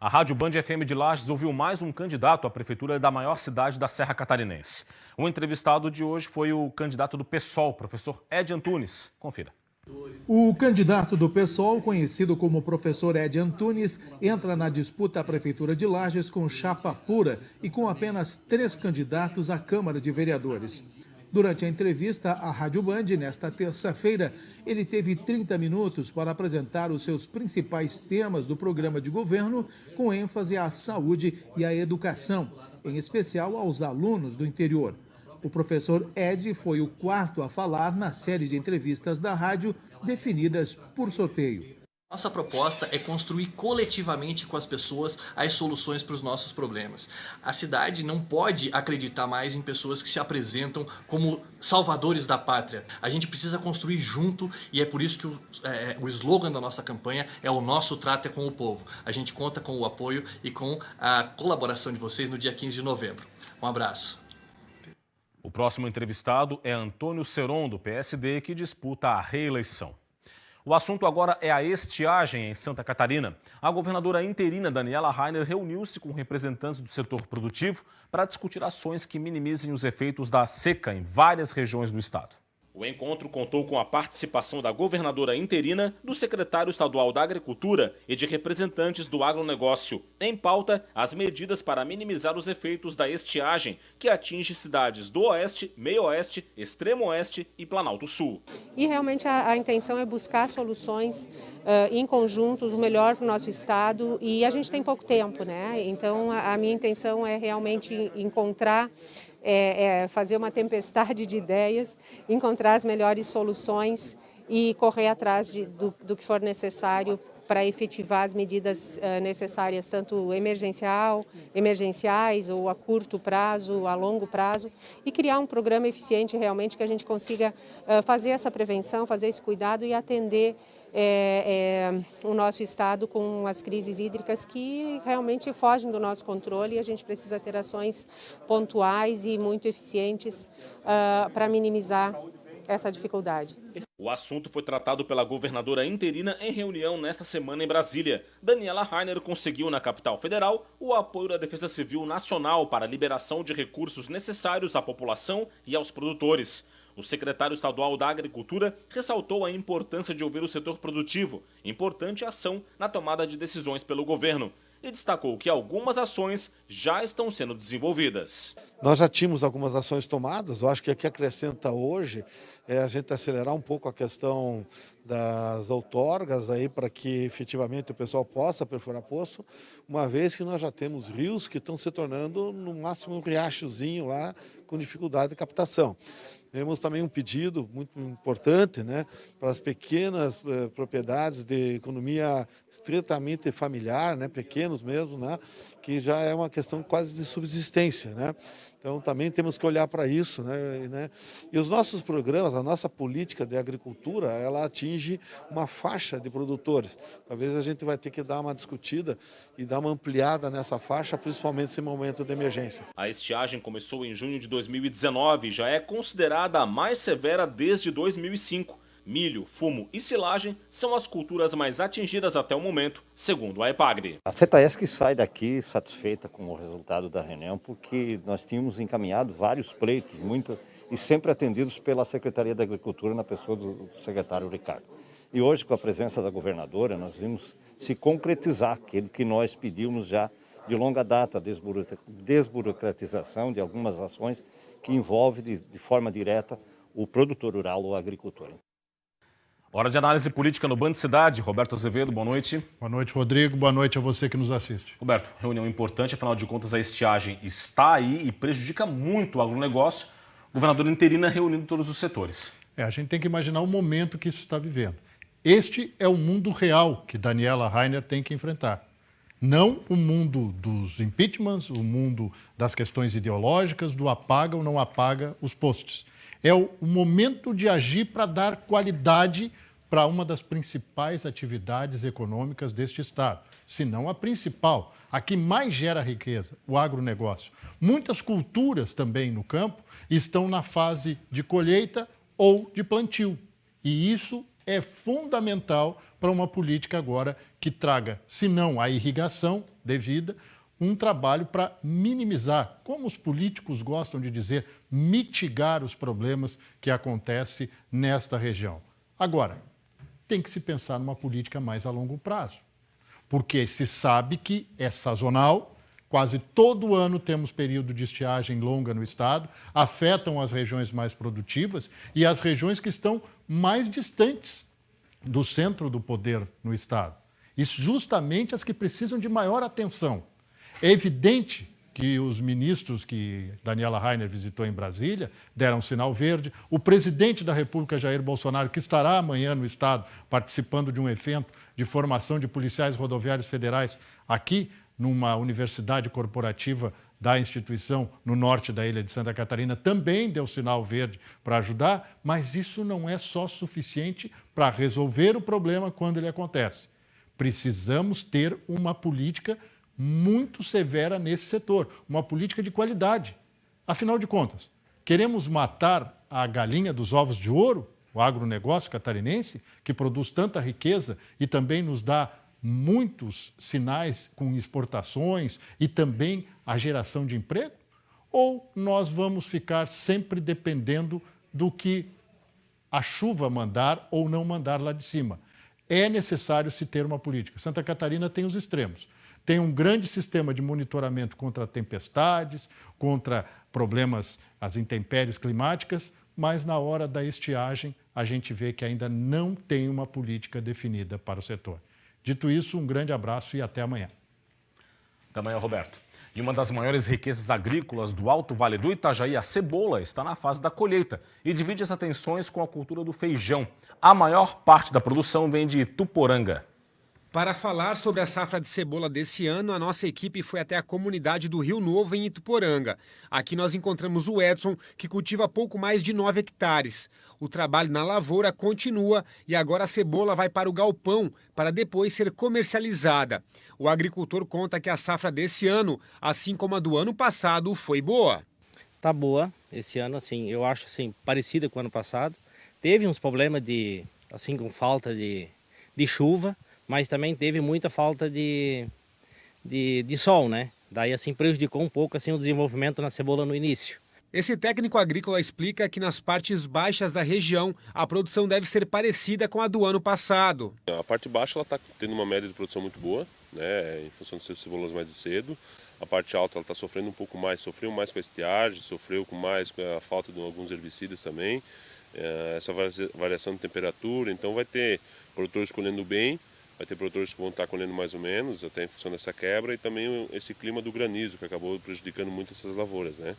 A Rádio Band FM de Lages ouviu mais um candidato à prefeitura da maior cidade da Serra Catarinense. O entrevistado de hoje foi o candidato do PSOL, professor Ed Antunes. Confira. O candidato do PSOL, conhecido como professor Ed Antunes, entra na disputa à prefeitura de Lages com chapa pura e com apenas 3 candidatos à Câmara de Vereadores. Durante a entrevista à Rádio Band, nesta terça-feira, ele teve 30 minutos para apresentar os seus principais temas do programa de governo, com ênfase à saúde e à educação, em especial aos alunos do interior. O professor Ed foi o 4º a falar na série de entrevistas da rádio, definidas por sorteio. Nossa proposta é construir coletivamente com as pessoas as soluções para os nossos problemas. A cidade não pode acreditar mais em pessoas que se apresentam como salvadores da pátria. A gente precisa construir junto e é por isso que o slogan da nossa campanha é "O nosso trato é com o povo". A gente conta com o apoio e com a colaboração de vocês no dia 15 de novembro. Um abraço. O próximo entrevistado é Antônio Seron, do PSD, que disputa a reeleição. O assunto agora é a estiagem em Santa Catarina. A governadora interina Daniela Rainer reuniu-se com representantes do setor produtivo para discutir ações que minimizem os efeitos da seca em várias regiões do estado. O encontro contou com a participação da governadora interina, do secretário estadual da Agricultura e de representantes do agronegócio. Em pauta, as medidas para minimizar os efeitos da estiagem, que atinge cidades do Oeste, Meio-Oeste, Extremo Oeste e Planalto Sul. E realmente a intenção é buscar soluções em conjunto, o melhor para o nosso estado, e a gente tem pouco tempo, né? Então a minha intenção é realmente encontrar, fazer uma tempestade de ideias, encontrar as melhores soluções e correr atrás do que for necessário para efetivar as medidas necessárias, tanto emergenciais ou a curto prazo, a longo prazo, e criar um programa eficiente realmente que a gente consiga fazer essa prevenção, fazer esse cuidado e atender o nosso estado com as crises hídricas que realmente fogem do nosso controle, e a gente precisa ter ações pontuais e muito eficientes para minimizar essa dificuldade. O assunto foi tratado pela governadora interina em reunião nesta semana em Brasília. Daniela Rainer conseguiu na capital federal o apoio da Defesa Civil Nacional para a liberação de recursos necessários à população e aos produtores. O secretário estadual da Agricultura ressaltou a importância de ouvir o setor produtivo, importante ação na tomada de decisões pelo governo, e destacou que algumas ações já estão sendo desenvolvidas. Nós já tínhamos algumas ações tomadas, eu acho que o que acrescenta hoje é a gente acelerar um pouco a questão das outorgas aí para que efetivamente o pessoal possa perfurar poço, uma vez que nós já temos rios que estão se tornando no máximo um riachozinho lá com dificuldade de captação. Temos também um pedido muito importante, né, para as pequenas propriedades de economia estritamente familiar, né, pequenos mesmo, né, que já é uma questão quase de subsistência, né? Então também temos que olhar para isso, né? E os nossos programas, a nossa política de agricultura, ela atinge uma faixa de produtores. Talvez a gente vai ter que dar uma discutida e dar uma ampliada nessa faixa, principalmente nesse momento de emergência. A estiagem começou em junho de 2019 e já é considerada a mais severa desde 2005. Milho, fumo e silagem são as culturas mais atingidas até o momento, segundo a EPAGRE. A FETAESC sai daqui satisfeita com o resultado da reunião, porque nós tínhamos encaminhado vários pleitos, e sempre atendidos pela Secretaria da Agricultura, na pessoa do secretário Ricardo. E hoje, com a presença da governadora, nós vimos se concretizar aquilo que nós pedimos já de longa data, a desburocratização de algumas ações que envolvem de forma direta o produtor rural ou o agricultor. Hora de análise política no Band Cidade. Roberto Azevedo, boa noite. Boa noite, Rodrigo. Boa noite a você que nos assiste. Roberto, reunião importante, afinal de contas a estiagem está aí e prejudica muito o agronegócio. Governadora interina reunindo todos os setores. A gente tem que imaginar o momento que isso está vivendo. Este é o mundo real que Daniela Rainer tem que enfrentar. Não o mundo dos impeachments, o mundo das questões ideológicas, do apaga ou não apaga os posts. É o momento de agir para dar qualidade para uma das principais atividades econômicas deste estado, se não a principal, a que mais gera riqueza, o agronegócio. Muitas culturas também no campo estão na fase de colheita ou de plantio, e isso é fundamental para uma política agora que traga, se não a irrigação, devida, um trabalho para minimizar, como os políticos gostam de dizer, mitigar os problemas que acontecem nesta região. Agora, tem que se pensar numa política mais a longo prazo, porque se sabe que é sazonal. Quase todo ano temos período de estiagem longa no estado, afetam as regiões mais produtivas e as regiões que estão mais distantes do centro do poder no estado. E justamente as que precisam de maior atenção. É evidente que os ministros que Daniela Rainer visitou em Brasília deram sinal verde. O presidente da República, Jair Bolsonaro, que estará amanhã no estado participando de um evento de formação de policiais rodoviários federais aqui, numa universidade corporativa da instituição no norte da ilha de Santa Catarina, também deu sinal verde para ajudar, mas isso não é só suficiente para resolver o problema quando ele acontece. Precisamos ter uma política muito severa nesse setor, uma política de qualidade. Afinal de contas, queremos matar a galinha dos ovos de ouro, o agronegócio catarinense, que produz tanta riqueza e também nos dá muitos sinais com exportações e também a geração de emprego? Ou nós vamos ficar sempre dependendo do que a chuva mandar ou não mandar lá de cima? É necessário se ter uma política. Santa Catarina tem os extremos. Tem um grande sistema de monitoramento contra tempestades, contra problemas, as intempéries climáticas, mas na hora da estiagem a gente vê que ainda não tem uma política definida para o setor. Dito isso, um grande abraço e até amanhã. Até amanhã, Roberto. E uma das maiores riquezas agrícolas do Alto Vale do Itajaí, a cebola, está na fase da colheita e divide as atenções com a cultura do feijão. A maior parte da produção vem de Ituporanga. Para falar sobre a safra de cebola desse ano, a nossa equipe foi até a comunidade do Rio Novo, em Ituporanga. Aqui nós encontramos o Edson, que cultiva pouco mais de 9 hectares. O trabalho na lavoura continua e agora a cebola vai para o galpão para depois ser comercializada. O agricultor conta que a safra desse ano, assim como a do ano passado, foi boa. Tá boa. Esse ano, assim, eu acho assim, parecida com o ano passado. Teve uns problemas com falta de chuva, mas também teve muita falta de sol, né? Daí assim prejudicou um pouco assim o desenvolvimento na cebola no início. Esse técnico agrícola explica que nas partes baixas da região a produção deve ser parecida com a do ano passado. A parte baixa está tendo uma média de produção muito boa, né, em função de ser cebolas mais cedo. A parte alta está sofrendo um pouco mais, sofreu mais com a estiagem, sofreu com a falta de alguns herbicidas também. Essa variação de temperatura, então vai ter produtores colhendo bem, vai ter produtores que vão estar colhendo mais ou menos, até em função dessa quebra, e também esse clima do granizo, que acabou prejudicando muito essas lavouras, né?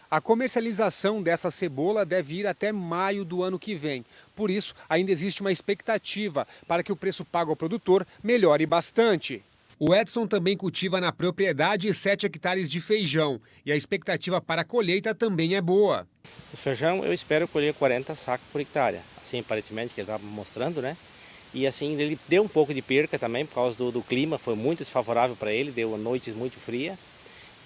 A comercialização dessa cebola deve ir até maio do ano que vem. Por isso, ainda existe uma expectativa para que o preço pago ao produtor melhore bastante. O Edson também cultiva na propriedade 7 hectares de feijão e a expectativa para a colheita também é boa. O feijão eu espero colher 40 sacos por hectare, assim aparentemente que ele estava mostrando, né? E assim ele deu um pouco de perca também por causa do clima, foi muito desfavorável para ele, deu noites muito frias.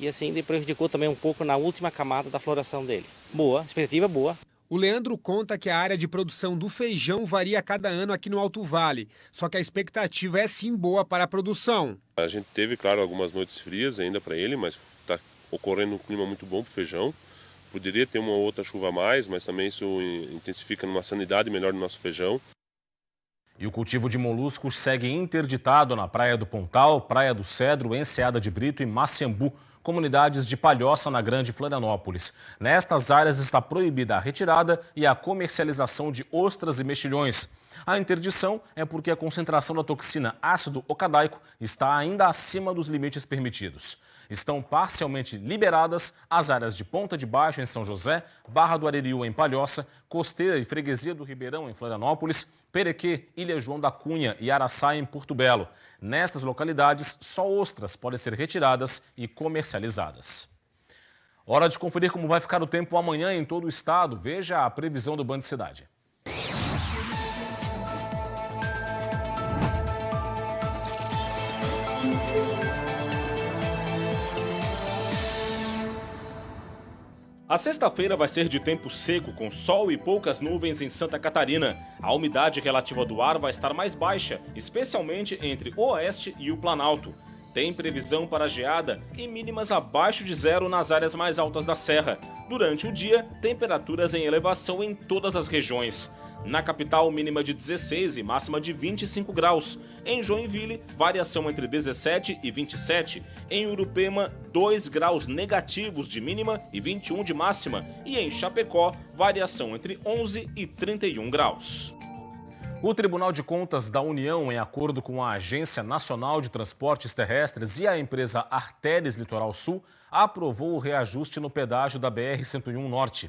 E assim ele prejudicou também um pouco na última camada da floração dele. Boa, expectativa boa. O Leandro conta que a área de produção do feijão varia a cada ano aqui no Alto Vale, só que a expectativa é sim boa para a produção. A gente teve, claro, algumas noites frias ainda para ele, mas está ocorrendo um clima muito bom para o feijão. Poderia ter uma outra chuva a mais, mas também isso intensifica numa sanidade melhor do nosso feijão. E o cultivo de moluscos segue interditado na Praia do Pontal, Praia do Cedro, Enseada de Brito e Maciambu, comunidades de Palhoça, na Grande Florianópolis. Nestas áreas está proibida a retirada e a comercialização de ostras e mexilhões. A interdição é porque a concentração da toxina ácido ocadaico está ainda acima dos limites permitidos. Estão parcialmente liberadas as áreas de Ponta de Baixo, em São José, Barra do Aririú, em Palhoça, Costeira e Freguesia do Ribeirão, em Florianópolis, Perequê, Ilha João da Cunha e Araçá, em Porto Belo. Nestas localidades, só ostras podem ser retiradas e comercializadas. Hora de conferir como vai ficar o tempo amanhã em todo o estado. Veja a previsão do Band Cidade. A sexta-feira vai ser de tempo seco, com sol e poucas nuvens em Santa Catarina. A umidade relativa do ar vai estar mais baixa, especialmente entre o oeste e o Planalto. Tem previsão para geada e mínimas abaixo de zero nas áreas mais altas da serra. Durante o dia, temperaturas em elevação em todas as regiões. Na capital, mínima de 16 e máxima de 25 graus. Em Joinville, variação entre 17 e 27. Em Urupema, 2 graus negativos de mínima e 21 de máxima. E em Chapecó, variação entre 11 e 31 graus. O Tribunal de Contas da União, em acordo com a Agência Nacional de Transportes Terrestres e a empresa Artéries Litoral Sul, aprovou o reajuste no pedágio da BR-101 Norte.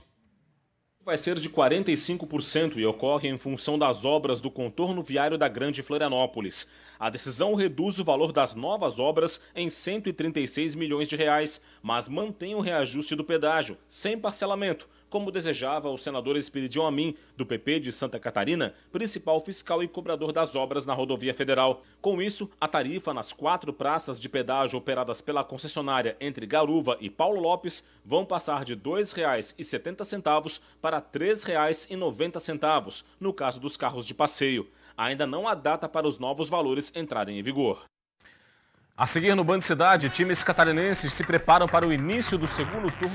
Vai ser de 45% e ocorre em função das obras do contorno viário da Grande Florianópolis. A decisão reduz o valor das novas obras em 136 milhões de reais, mas mantém o reajuste do pedágio, sem parcelamento, como desejava o senador Espiridião Amin, do PP de Santa Catarina, principal fiscal e cobrador das obras na rodovia federal. Com isso, a tarifa nas 4 praças de pedágio operadas pela concessionária entre Garuva e Paulo Lopes vão passar de R$ 2,70 para R$ 3,90, no caso dos carros de passeio. Ainda não há data para os novos valores entrarem em vigor. A seguir no Band Cidade, times catarinenses se preparam para o início do segundo turno